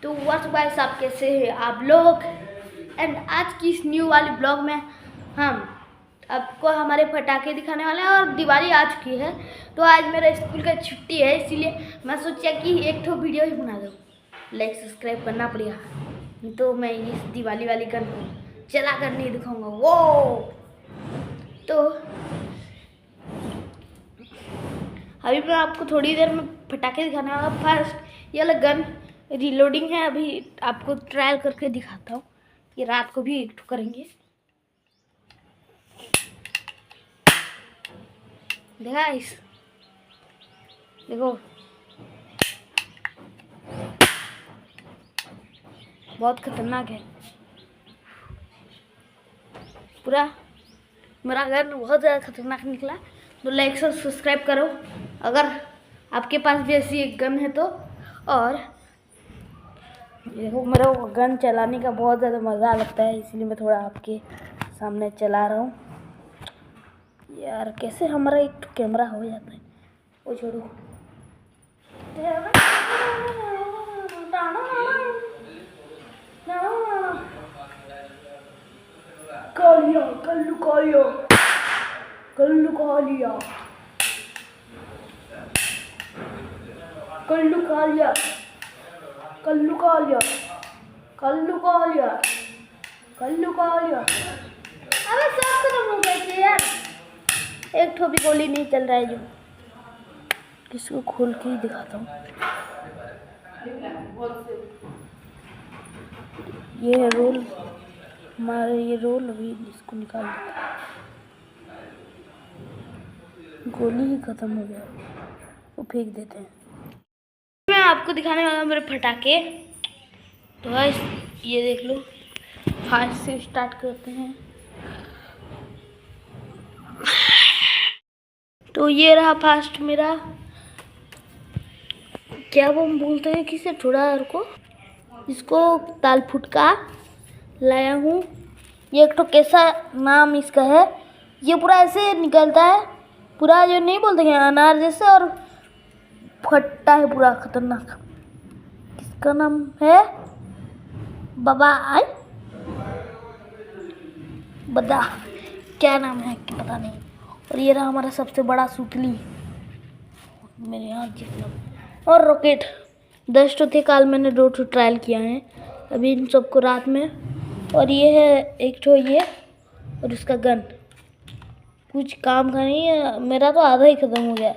तो what's guys, आप कैसे हैं आप लोग। एंड आज की इस न्यू वाली ब्लॉग में हम आपको हमारे पटाखे दिखाने वाले हैं और दिवाली आ चुकी है। तो आज मेरा स्कूल का छुट्टी है, इसीलिए मैं सोचा कि एक तो वीडियो ही बना दूँ। लाइक सब्सक्राइब करना पड़ेगा, नहीं तो मैं इस दिवाली वाली गन को चला कर नहीं दिखाऊंगा। वो तो अभी मैं आपको थोड़ी देर में पटाखे दिखाने वाला। फर्स्ट ये वाला गन रीलोडिंग है, अभी आपको ट्रायल करके दिखाता हूँ। ये रात को भी एक करेंगे, देखा इस देखो, बहुत खतरनाक है पूरा। मेरा गन बहुत ज़्यादा खतरनाक निकला। तो लाइक से सब्सक्राइब करो अगर आपके पास भी ऐसी एक गन है तो। और देखो, मेरा गन चलाने का बहुत ज़्यादा मज़ा लगता है, इसलिए मैं थोड़ा आपके सामने चला रहा हूँ। यार कैसे हमारा एक कैमरा हो जाता है, वो छोड़ो। कालिया कल्लू कालिया कल्लू कालिया कल्लू कालिया कल्लू कालिया कल्लू कालिया कल्लू कालिया। अबे सब खत्म हो गए यार, एक ठो भी गोली नहीं चल रहा है। जो किसको खोल के ही दिखाता हूँ। ये है रोल, हमारा ये रोल। अभी इसको निकाल देते हैं। गोली ही खत्म हो गया, वो फेंक देते हैं। मैं आपको दिखाने वाला हूँ मेरे पटाखे। तो गाइस ये देख लो, फास्ट से स्टार्ट करते हैं। तो ये रहा फास्ट मेरा, क्या वो बोलते हैं किसे, थोड़ा रुको, इसको ताल फुटका लाया हूँ। ये एक तो कैसा नाम इसका है, ये पूरा ऐसे निकलता है, पूरा जो नहीं बोलते हैं अनार जैसे, और फटता है पूरा खतरनाक। इसका नाम है बाबा आई बदा, क्या नाम है कि पता नहीं। और ये रहा हमारा सबसे बड़ा सुतली, मेरे यहाँ जितना। और रॉकेट 10 तो थे, काल मैंने 2 तो ट्रायल किया है अभी इन सबको रात में। और ये है एक तो ये, और उसका गन कुछ काम का नहीं है। मेरा तो आधा ही ख़त्म हो गया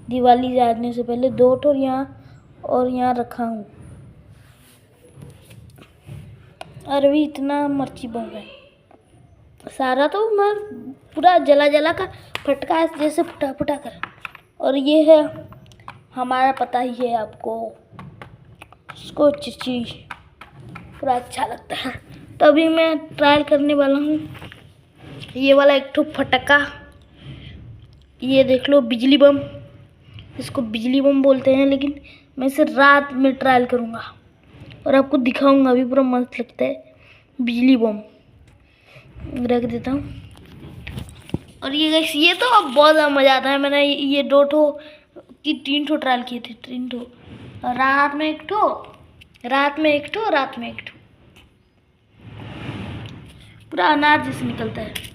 दिवाली जाने से पहले। 2 तो यहाँ और यहाँ रखा हूँ, और अभी इतना मर्ची बम है सारा, तो मैं पूरा जला जला का फटका जैसे फुटा फुटा कर। और ये है हमारा, पता ही है आपको, उसको चिची पूरा अच्छा लगता है। तो अभी मैं ट्रायल करने वाला हूँ ये वाला एक ठो फटका। ये देख लो, बिजली बम, इसको बिजली बम बोलते हैं, लेकिन मैं इसे रात में ट्रायल करूँगा और आपको दिखाऊंगा। अभी पूरा मस्त लगता है बिजली बम। रख देता हूँ। और ये गाइस, ये तो अब बहुत ज़्यादा मज़ा आता है। मैंने ये 2 ठो कि 3 ठो ट्रायल किए थे, 3 ठो। और रात में एक ठो, रात में एक ठो, रात में एक ठो, पूरा अनार जैसे निकलता है।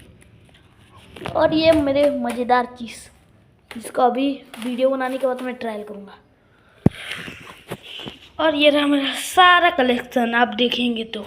और ये मेरे मज़ेदार चीज़, जिसको अभी वीडियो बनाने के बाद मैं ट्रायल करूँगा। और ये रहा मेरा सारा कलेक्शन, आप देखेंगे तो।